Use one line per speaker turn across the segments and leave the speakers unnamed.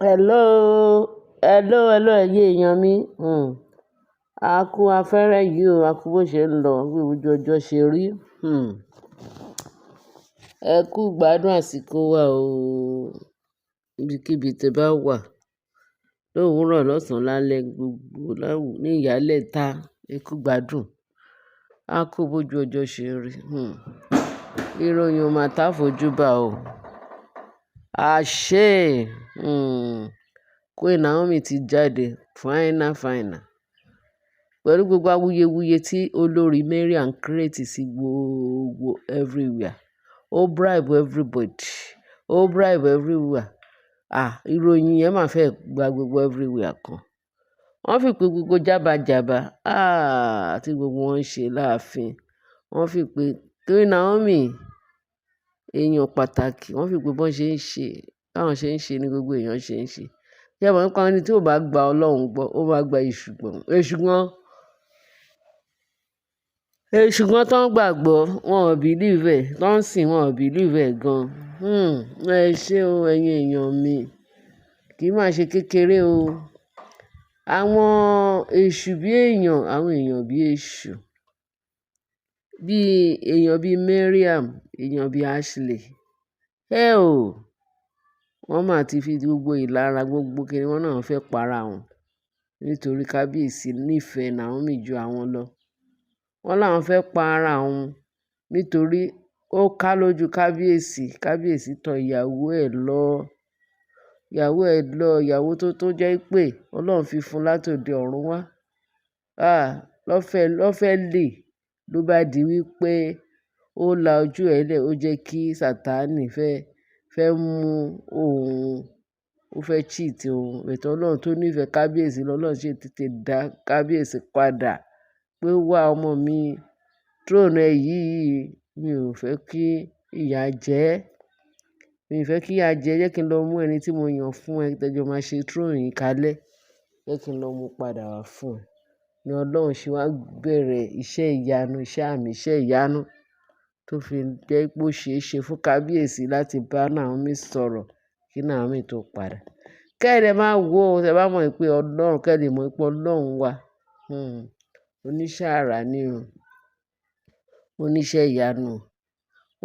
Hello, ẹ̀yin èèyàn mi. A kú afẹ́rẹ́ yìí o, a kú bó ṣe ń lọ, bí ojú ọjọ́ ṣe rí. Ẹ kú gbádùn àsìkò wa o, ibikíbi tí ẹ bá wà, lówùúrọ̀, lọ́sàn-án, lálẹ́, gbogbo ní ìyálẹ̀ta, ẹ kú gbádùn. A kú bójú ọjọ́ ṣe rí. Ìròyìn ò máa tá fojú bá o. Àṣé, Queen Naomi ti jáde final. Pẹ̀lú gbogbo awuyewuye tí olórí Mariam create sí gbogbo everywhere. Ó bribe everybody. Ó bribe everywhere. Ìròyìn yẹn máa fẹ́ gba gbogbo everywhere kan. Wọ́n fi pé gbogbo jábàjábà, tí gbogbo wọn ń ṣe láàfin. Wọ́n fi pé Queen Naomi, èèyàn pàtàkì. Wọ́n fi pé bọ́n ṣe ń ṣe, báwọn ṣe ń ṣe ni gbogbo èèyàn ṣe ń ṣe. Ṣé ẹ mọ̀ nípa ẹni tí ò bá gba Ọlọ́run gbọ́, ó máa gba èṣù gbọ́. Èṣù gan tó ń gbàgbọ́, wọn ò believe ẹ̀, tó ń sìn wọn ò believe ẹ̀ gan. Ẹ ṣé o, ẹ̀yin èèyàn mi. Kì í máa ṣe kékeré o. Àwọn èṣù bí èèyàn, àwọn èèyàn bí èṣù. Bí èèyàn bí Mariam, èèyàn bí Ashley. Wọ́n máa ti fi gbogbo ìlara gbogbo kíni wọ́n náà fẹ́ para wọn. Nítorí kábíyèsí nífẹ̀ẹ́ Naomi ju àwọn lọ. Wọ́n láwọn fẹ́ pa ara wọn nítorí ó ká lójú kábíyèsí. Kábíyèsí tọ ìyàwó tó jẹ́ pé Ọlọ́run fi fún látòde ọ̀run wá. Lọ́fẹ́ lè ló bá di wípé ó la ojú ẹ̀ lẹ̀, ó jẹ́ kí Sátánì fẹ́ mú òun, ó fẹ́ cheat òun. Ètò Ọlọ́run tó nífẹ̀ẹ́ kábíyèsí lọ́lọ́run ṣe tètè dá kábíyèsí padà pé wá ọmọ mi, throne ẹ yìí, mi ò fẹ́ kí ìyà jẹ ẹ́. Mi ò fẹ́ kí ìyà jẹ ẹ́, jẹ́ kí n lọ mú ẹni tí mo yàn fún ẹ, tẹ́jọ́ máa ṣe throne yìí kalẹ̀. Jẹ́ kí n lọ mú padà wá fún ẹ. Ni Ọlọ́run ṣe wá bẹ̀rẹ̀ iṣẹ́ ìyanu, iṣẹ́ àmì, iṣẹ́ ìyanu tó fi jẹ́ pé ó ṣe é ṣe fún kábíyèsí láti bá Naomi sọ̀rọ̀ kí Naomi tó padà. Kẹ́dẹ̀ máa wò ó, tẹ bá mọ̀ pé Ọlọ́run, kẹ́dẹ̀ mọ̀ pé Ọlọ́run wà. Oníṣẹ́ àrà ni o. Oníṣẹ́ ìyanu.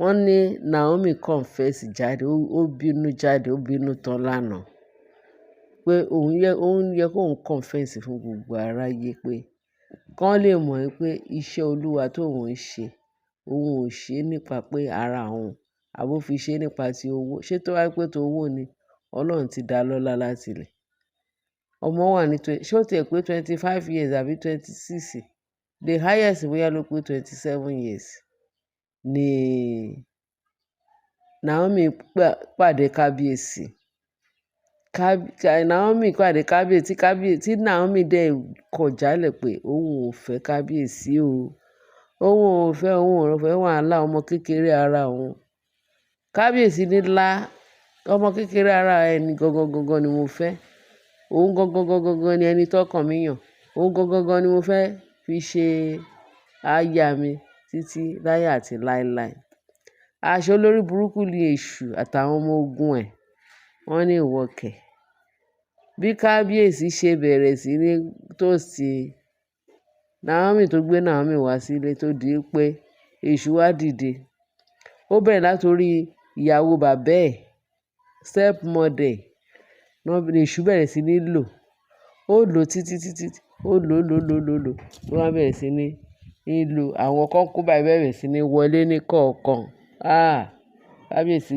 Wọ́n ní Naomi confess jáde, ó bínú jáde, ó bínú tán lánàá. Pé òun yẹ kó ń confess fún gbogbo aráyé pé kán lè mọ̀ pé iṣẹ́ Olúwa tó òun ń ṣe, òun ò ṣe nípa pé ara òun, àbó fi ṣe nípa ti owó. Ṣé tó wá pé tó owó ni, Ọlọ́run ti dá lọ́lá láti ilẹ̀. Ọmọ wà ní ṣé ó ti ẹ̀ pé 25 years àbí 26? The highest bóyá ló pé 27 years ni Naomi pàdé kábíyèsí. Naomi pàdé kábíyèsí, tí Naomi dẹ̀ kọ̀ jálẹ̀ pé òun ò fẹ́ kábíyèsí o. Òun ò fẹ́ wàhálà ọmọ kékeré ara òun. Kábíyèsí ní lá, ọmọ kékeré ara ẹni gangan ni mo fẹ́. Òun gangan ni ẹni tọ́kàn mi yàn. Òun gangan ni mo fẹ́ fi ṣe aya mi títí láyé àti láéláé. Àṣé olórí burúkú ni èṣù àtàwọn ọmọ ogun ẹ̀. Wọ́n ní ìwọ kẹ̀. Bí kábíyèsí ṣe bẹ̀rẹ̀ sí ní tòsí Naomi tó gbé Naomi wá sílé tó di pé èṣù wá dìde. Ó bẹ̀rẹ̀ látorí ìyàwó bàbá ẹ̀, stepmother ẹ̀, ni èṣù bẹ̀rẹ̀ sí ní lò. Ó lò títí, ó lò. Ló wá bẹ̀rẹ̀ sí ní lò. Àwọn kan kú báyìí bẹ̀rẹ̀ sí ní wọlé ní kọ̀ọ̀kan. Kábíyèsí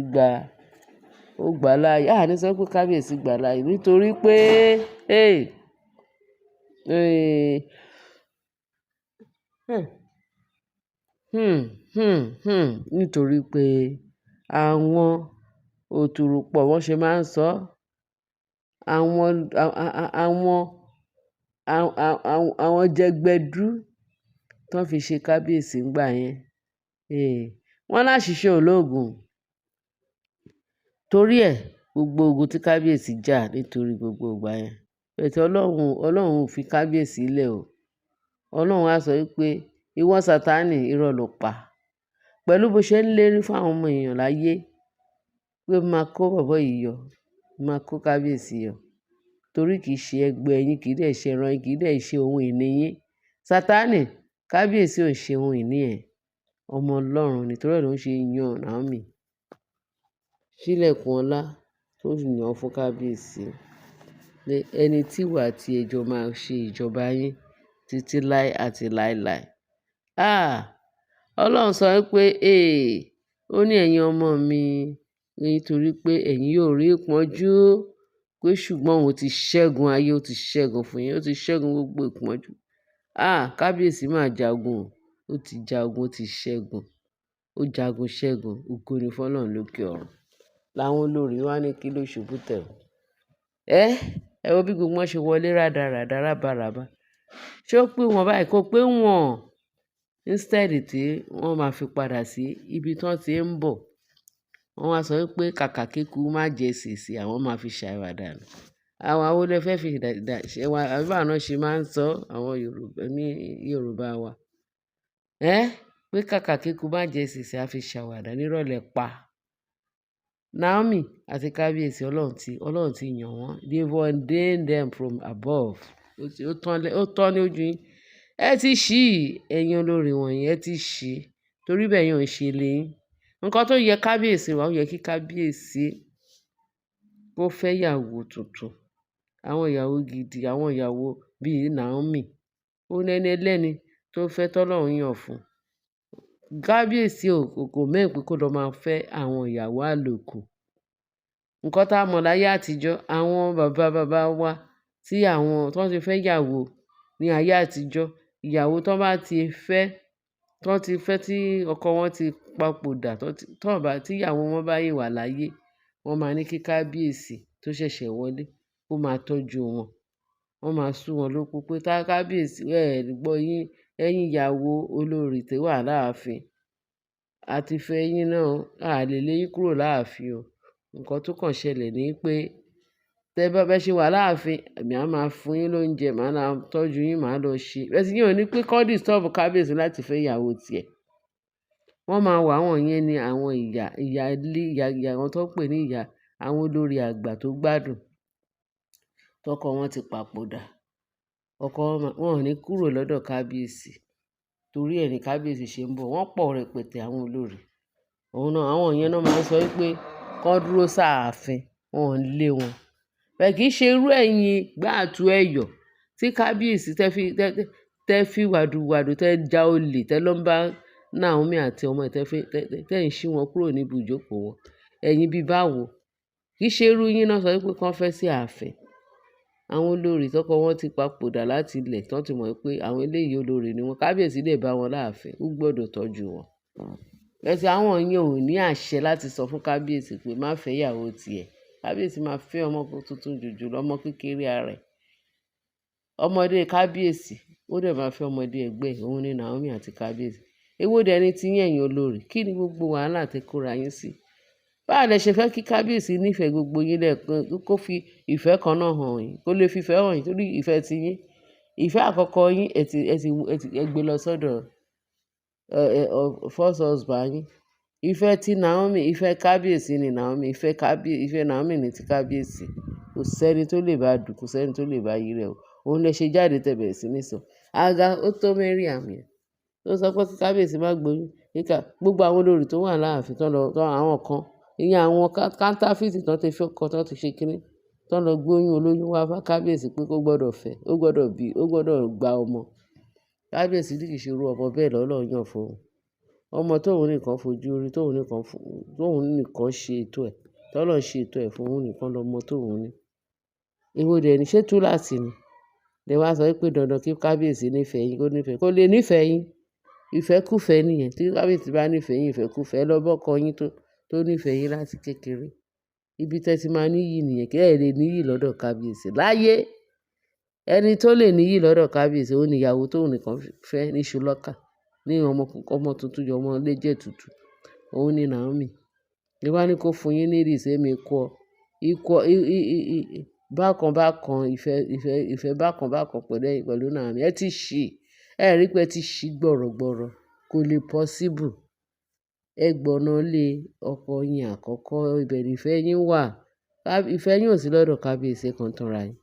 ó gbà láàyè. Ní sọ pé kábíyèsí gbà láàyè nítorí pé nítorí pé àwọn òtùrùpọ̀ wọ́n ṣe máa ń sọ, àwọn jẹgbẹdú tó fi ṣe kábíyèsí ńgbà yẹn. Wọ́n láṣìṣe ológun. Torí ẹ̀ gbogbo ogun tí kábíyèsí jà nítorí gbogbo ìgbà yẹn. Bẹ̀tẹ̀ Ọlọ́run ò fi kábíyèsí lẹ̀ o. Ọlọ́run á sọ wípé ìwọ Sátánì, irọ́ ló pa. Pẹ̀lú bó ṣe ń lérí fún àwọn ọmọ èèyàn láyé pé máa kó bọ̀bọ́ yìí yọ, máa kó kábíyèsí yọ torí kì í ṣe ẹgbẹ́ yín, kì í dẹ̀ ṣe ẹran yín, kì í dẹ̀ ṣe ohun ìní yín. Sátánì, kábíyèsí ò ń ṣe ohun ìní ẹ̀, ọmọ Ọlọ́run ni, torí ẹ̀ ló ń ṣe yan Naomi sílẹ̀kùn ọlá tó yàn fún kábíyèsí pé ẹni tí ìwọ àti ẹ̀ jọ máa ṣe ìjọba yín títí láé àti láéláé. Ọlọ́run sọ pé ó ní ẹ̀yin ọmọ mi nítorí pé ẹ̀yin yóò rí ìpọ́njú pé ṣùgbọ́n òun ti ṣẹ́gun ayé, ó ti ṣẹ́gun fún yín, ó ti ṣẹ́gun gbogbo ìpọ́njú. Kábíyèsí máa jagun, ó ti jagun, ó ti ṣẹ́gun, ó jagun ṣẹ́gun, ògo ni fún Ọlọ́run lókè ọ̀run. Làwọn olórí wá ní kí ló ṣubú tẹ̀ ọ́. Ẹ wo bí gbogbo wọn ṣe wọlé rádaràda rábàràbà. Ṣé ó pé wọn báyìí? Kò pé wọn. Instead tí wọ́n máa fi padà sí ibi tí wọ́n ti ń bọ̀, wọ́n wá sọ pé kàkà kíkú má jẹ sèsì, àwọn máa fi ṣàwàdà nù. Àwọn wo lẹ fẹ́ fi ṣe wa? Àbí báwo náà ṣe máa ń sọ àwọn Yorùbá wa. Pé kàkà kíkú má jẹ sèsì, a fi ṣàwàdà nírọ̀lẹ́ pa. Naomi àti kábíyèsí Ọlọ́run ti yàn wọ́n. They've ordained them from above. Ó tán ní ojú yín. Ẹ ti ṣí ẹ̀yin olórí wọ̀nyí, ẹ ti ṣí torí bẹ́ẹ̀ yẹn ò ń ṣe lé yín. Nǹkan tó yẹ kábíyèsí wa, ó yẹ kí kábíyèsí kó fẹ́ ìyàwó tuntun. Àwọn ìyàwó gidi, àwọn ìyàwó bíi Naomi. Ó lẹ́ni ẹlẹ́ni tó fẹ́ tọ́lọ́run yàn fún. Kábíyèsí kò mẹ́rin pé kó lọ máa fẹ́ àwọn ìyàwó àlòkù. Nǹkan tá a mọ̀ láyé àtijọ́, àwọn bàbá wa tí wọ́n ti fẹ́ ìyàwó ní ayé àtijọ́, ìyàwó tán bá ti fẹ́, tí ọkọ wọn ti papòdà, tí ìyàwó wọn bá yìí wà láyé, wọ́n máa ní kí kábíyèsí tó ṣẹ̀ṣẹ̀ wọlé kó máa tọ́jú wọn. Wọ́n máa sú wọn lóko pé kábíyèsí gbọ́ yín, ẹ̀yin ìyàwó olórí tó wà láàfin. A ti fẹ́ yín náà, a lè lé yín kúrò láàfin o. Nǹkan tó kàn ṣẹlẹ̀ ni pé tẹ́ bá bẹ́ ṣe wà láàfin, èmi á máa fún yín lóúnjẹ, màá máa tọ́jú yín, màá lọ ṣe. Bẹ́ẹ̀ sì yín ò ní pé kó disturb kábíyèsí láti fẹ́ ìyàwó tiẹ̀. Wọ́n máa wà àwọn yẹn ní àwọn ìyá wọn tó ń pè ní ìyá, àwọn olórí àgbà tó gbádùn tọkọ wọn ti papòdà. Ọkọ wọn ò ní kúrò lọ́dọ̀ kábíyèsí torí ẹ̀ ní kábíyèsí ṣe ń bọ̀. Wọ́n pọ̀ rẹpẹtẹ àwọn olórí. Àwọn yẹn náà máa ń sọ pé kó dúró sáàfin, wọn ò lé wọn. Bẹ́ẹ̀ kì í ṣe irú ẹ̀yin gbáàtú ẹ̀yọ̀ tí kábíyèsí tẹ́ fi wàdùwàdù tẹ́ ja olè tẹ́ lọ ń bá Naomi àti ọmọ ẹ̀ tẹ́ ń ṣí wọn kúrò níbi ìjókòó wọn. Ẹ̀yin bí báwo? Kì í ṣe irú yín náà sọ pé kán fẹ́ sí ààfin. Àwọn olórí tọkọ wọn ti papòdà láti ilẹ̀ tán ti mọ̀ pé àwọn eléyìí olórí ni wọn. Kábíyèsí lè bá wọn láàfin, ó gbọ́dọ̀ tọ́jú wọn. Bẹ́ẹ̀ sì àwọn yẹn ò ní àṣẹ láti sọ fún kábíyèsí pé má fẹ́ ìyàwó tiẹ̀. Kábíyèsí máa fẹ́ ọmọ tuntun jòjòló, ọmọ kékeré ara ẹ̀. Ọmọdé kábíyèsí ó dẹ̀ máa fẹ́ ọmọdé ẹgbẹ́ ẹ̀, òun ni Naomi àti kábíyèsí. Èwo dẹ̀ ni ti yín ẹ̀yin olórí? Kí ni gbogbo wàhálà tẹ́ kóra yín sí? Báwo lẹ ṣe fẹ́ kí kábíyèsí nífẹ̀ẹ́ gbogbo yín lẹ́ẹ̀kan, kó fi ìfẹ́ kan náà hàn yín, kó lè fi ìfẹ́ hàn yín torí ìfẹ́ ti yín. Ìfẹ́ àkọ́kọ́ yín ẹ gbé lọ sọ́dọ̀ first husband yín. Ìfẹ́ ti Naomi, ìfẹ́ kábíyèsí ni Naomi, ìfẹ́ Naomi ni ti kábíyèsí. Kò sẹ́ni tó lè bá dùn, kò sẹ́ni tó lè bá yí rẹ̀ o. Òun lẹ ṣe jáde tẹ́ bẹ̀rẹ̀ sí ní sọ. Àga ó tó Mariam yẹn tó sọ pé kí kábíyèsí má gbóyún. Gbogbo àwọn olórí tó wà láàfin àwọn kan, ìyẹn àwọn counterfeit tán ti fi ọkọ tán ti ṣe kíní, tán lọ gbóyún olóyún wá bá kábíyèsí pé kó gbọ́dọ̀ fẹ́, ó gbọ́dọ̀ bí, ó gbọ́dọ̀ gba ọmọ. Kábíyèsí kì í ṣe irú ọmọ bẹ́ẹ̀ lọ́lọ́run yàn fún òun. Ọmọ tóun nìkan fojú rí, tóun nìkan ṣe ètò ẹ̀, tọ́lọ́run ṣe ètò ẹ̀ fún òun nìkan lọmọ tóun ní. Èwo dẹ̀ ni, ṣé túláàsì ni? Lẹ wá sọ pé dandan kí kábíyèsí nífẹ̀ẹ́ yín, kó lè nífẹ̀ẹ́ yín. Ìfẹ́kúfẹ̀ẹ́ nìyẹn. Tí kábíyèsí bá nífẹ̀ẹ́ yín, ìfẹ́kúfẹ̀ẹ́ ẹ lọ bọ́kọ yín tó nífẹ̀ẹ́ yín láti kékeré. Ibi tẹ́ ti máa níyì nìyẹn, kí ẹ lè níyì lọ́dọ̀ kábíyèsí. Láyé ẹni tó lè níyì lọ́dọ̀ kábíyèsí, ó ní ìyàwó tóun nìkan fẹ́ ní ṣùlọ́kà, ní ọmọ tuntun jọ ọmọ léjẹ̀ tútù. Òun ni Naomi. Ẹ wá ní kó fún yín ní ìrìsẹ́mi ìfẹ́ bákan pẹ̀lú Naomi. Ẹ ti ṣì, ẹ rí pé ẹ ti ṣì gbọ̀rọ̀gbọ̀rọ̀. Kò lè possible. Ẹ gbọ̀nà lé ọkọ yín àkọ́kọ́, ibẹ̀ ni ìfẹ́ yín wà. Ìfẹ́ yín ò sí lọ́dọ̀ kábíyèsí, ẹ kàn ń tanra yín.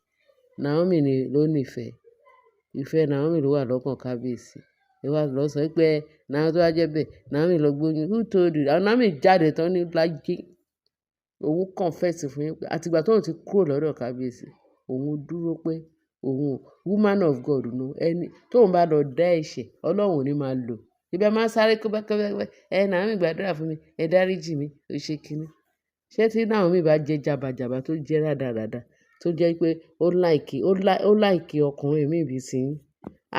Naomi ló nífẹ̀ẹ́. Ìfẹ́ Naomi ló wà lọ́kàn kábíyèsí. Ẹ wá lọ sọ pé tó bá jẹ́ bẹ́ẹ̀, Naomi lọ gbóyún. Who told you? Naomi jáde tán ní láyé. Òun confess fún yín pé àtìgbà tóun ti kúrò lọ́dọ̀ kábíyèsí, òun dúró pé woman of God no ẹni tóun bá lọ dá ẹ̀ṣẹ̀, Ọlọ́run ò ní máa lò. Ibẹ̀ máa sáré kẹ́bẹ́kẹ́bẹ́, Naomi gbàdúrà fún mi, ẹ dáríjì mi, ó ṣe kíní. Ṣé tí Naomi bá jẹ́ jàbàjàbà tó jẹ́ rádaràda, tó jẹ́ pé ó láìkì ọkùnrin míì bí sí yín,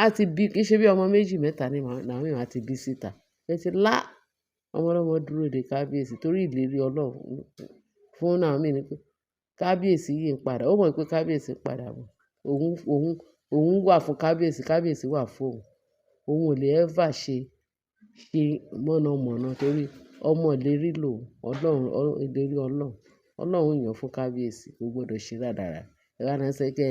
á ti bí, kì í ṣe bí ọmọ méjì mẹ́ta ni Naomi máa ti bí síta. Ẹ ti lá ọmọ ọlọ́mọ dúró de kábíyèsí torí ìlérí Ọlọ́run fún Naomi ni pé kábíyèsí yìí ń padà. Ó mọ̀ pé kábíyèsí ń padà bọ̀. Òun wà fún kábíyèsí, kábíyèsí wà fún òun. Òun ò lè ever ṣe mọ̀nàmọ́ná torí ọmọ ìlérí lòun. Ìlérí Ọlọ́run yàn fún kábíyèsí, kò gbọdọ̀ ṣe rádaràda. Ẹ wá náà sọ pé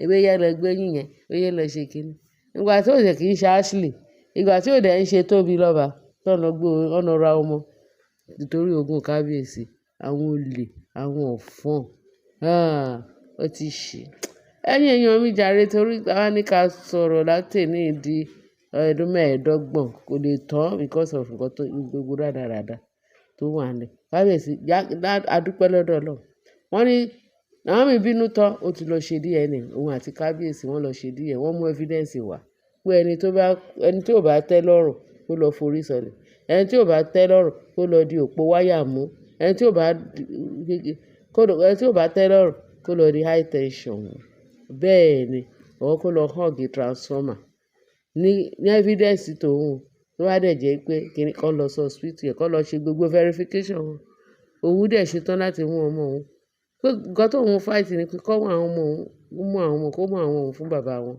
ewé yẹn lọ gbé yín yẹn, ó yẹ lọ ṣe kíní. Ìgbà tí ó dẹ̀ kì í ṣe Ashley, ìgbà tí ó dẹ̀ ń ṣe Tóbi lọ́ba, tó lọ gbé ọ̀nà ra ọmọ nítorí ogún kábíyèsí, àwọn olè, àwọn ọ̀fọ́n, ó ti ṣe. Ẹ̀yin èèyàn mi jàre torí àwa ní ká sọ̀rọ̀ látèní di ọdún 25 kò lè tán because of nǹkan tó gbogbo rádaràda tó wà nílẹ̀. Kábíyèsí adúpẹ́ lọ́dọ̀ Ọlọ́run. Wọ́n ní Naomi bínú tán, ó ti lọ ṣe DNA. Òun àti kábíyèsí wọ́n lọ ṣe DNA. Wọ́n mú evidence wá pé ẹni tí ò bá tẹ́ lọ́rùn kó lọ forí sọlẹ̀. Ẹni tí ò bá tẹ́ lọ́rùn kó lọ di òpó wáyà mú. Ẹni tí ò bá tẹ́ lọ́rùn kó lọ di high tension. Bẹ́ẹ̀ ni, kó lọ hug transformer. Ní evidence tòun tó wá dẹ̀ jẹ́ pé kíní kan lọ sí hospital yẹn, kan lọ ṣe gbogbo verification wọn. Òun dẹ̀ ṣetán láti mú ọmọ òun. Nǹkan tóun fight ni pé kó mú àwọn ọmọ fún bàbá wọn.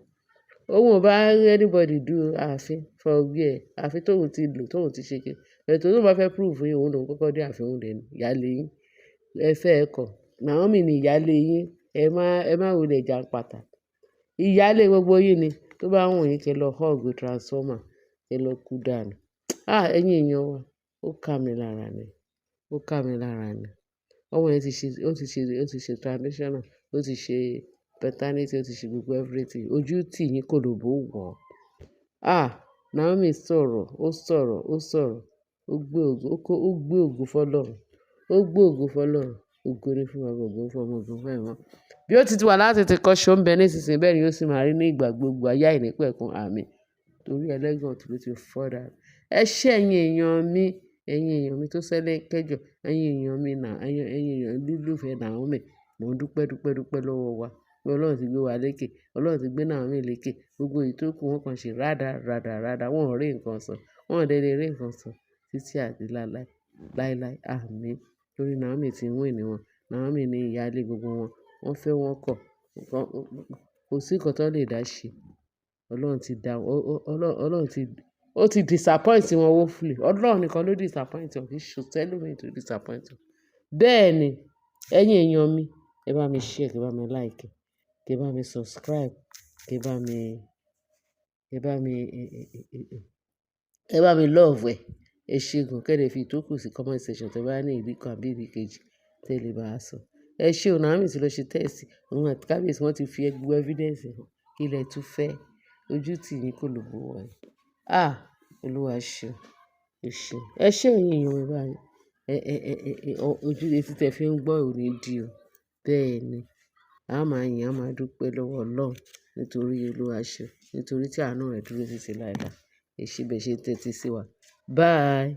Òun ò bá anybody do ààfin for ọgbẹ́ ẹ̀. Ààfin tóun ti lò, tóun ti ṣe kíní. Bẹ́ẹ̀ tó bá fẹ́ prove fún yín, òun lòun kọ́kọ́ dé ààfin òun dẹ̀ ní ìyálé yín. Ẹ fẹ́ ẹ kọ̀. Naomi ni ìyálé yín. Ẹ má wulẹ̀ jàǹpátá. Ìyálé gbogbo yín ni. Tó bá wù yín kẹ́ lọ hug transformer, kẹ́ lọ kú dànù. Ẹ̀yin èèyàn wa, ó ká mi lára ni. Ó ká mi lára ni. Ọmọ yẹn ti ṣe traditional, ó ti ṣe paternity, ó ti ṣe gbogbo everything. Ojú tì yín kò lò bó wọ̀. Naomi sọ̀rọ̀. Ó gbé ògo fọ́lọ́run. Ògo ni fún baba, ògo fún ọmọ, ògo fún ẹ̀mọ́. Bí ó ti wà láti ti kọ́ ṣó ń bẹ nísinsìnyí, bẹ́ẹ̀ ni ó sì máa rí ní ìgbà gbogbo ayé àìnípẹ̀kun. Àmín. Torí ẹlẹ́gàn tó ti fọ́dà. Ẹ ṣé ẹ̀yin èèyàn mi tó ṣẹlẹ̀ kẹjọ, ẹ̀yin èèyàn mi ẹ̀yin èèyàn olólùfẹ́ Naomi. Mo dúpẹ́ lọ́wọ́ wa pé Ọlọ́run ti gbé wa lékè. Ọlọ́run ti gbé Naomi lékè. Gbogbo èyí tó kù wọ́n kàn ṣe rádaràda. Wọ́n ò rí nǹkan sọ. Wọ́n ò dẹ̀ lè rí nǹkan sọ títí àti láéláé. Àmín. Torí Naomi ti win ni wọn. Naomi ni ìyálé gbogbo wọn. Wọ́n fẹ́ wọn kọ̀. Kò sí nǹkan tó lè dá ṣe. Ó ti disappoint wọn woefully. Ọlọ́run nìkan ló disappoint wọn, kì í ṣe tẹ́lómi tó disappoint wọn. Bẹ́ẹ̀ ni, ẹ̀yin èèyàn mi, ẹ bá mi share, kí ẹ bá mi like, kí ẹ bá mi subscribe, kí ẹ bá mi love ẹ̀. Ẹ ṣé gan, kí ẹ lè fi ìtókù sí comment section tí ẹ bá ní ìdí kan àbí ìdí kejì tí ẹ lè bá a sọ. Ẹ ṣé o, Naomi ti lọ ṣe test. Òun àti kábíyèsí wọ́n ti fi gbogbo evidence hàn. Kí ilẹ̀ tún fẹ́. Ojú tì yín kò lò bó wọ̀. Olúwa ṣeun. Ẹ ṣé ẹ̀yin èèyàn mi báyìí. Ojú etí tẹ fi ń gbọ́ ò ní dí o. Bẹ́ẹ̀ ni, a máa yìn, a máa dúpẹ́ lọ́wọ́ Ọlọ́run nítorí Olúwa ṣeun, nítorí tí àánú rẹ̀ dúró títí láéláé. Ẹ ṣé bẹ́ẹ̀ ṣe tẹ́tí sí wa. Bye.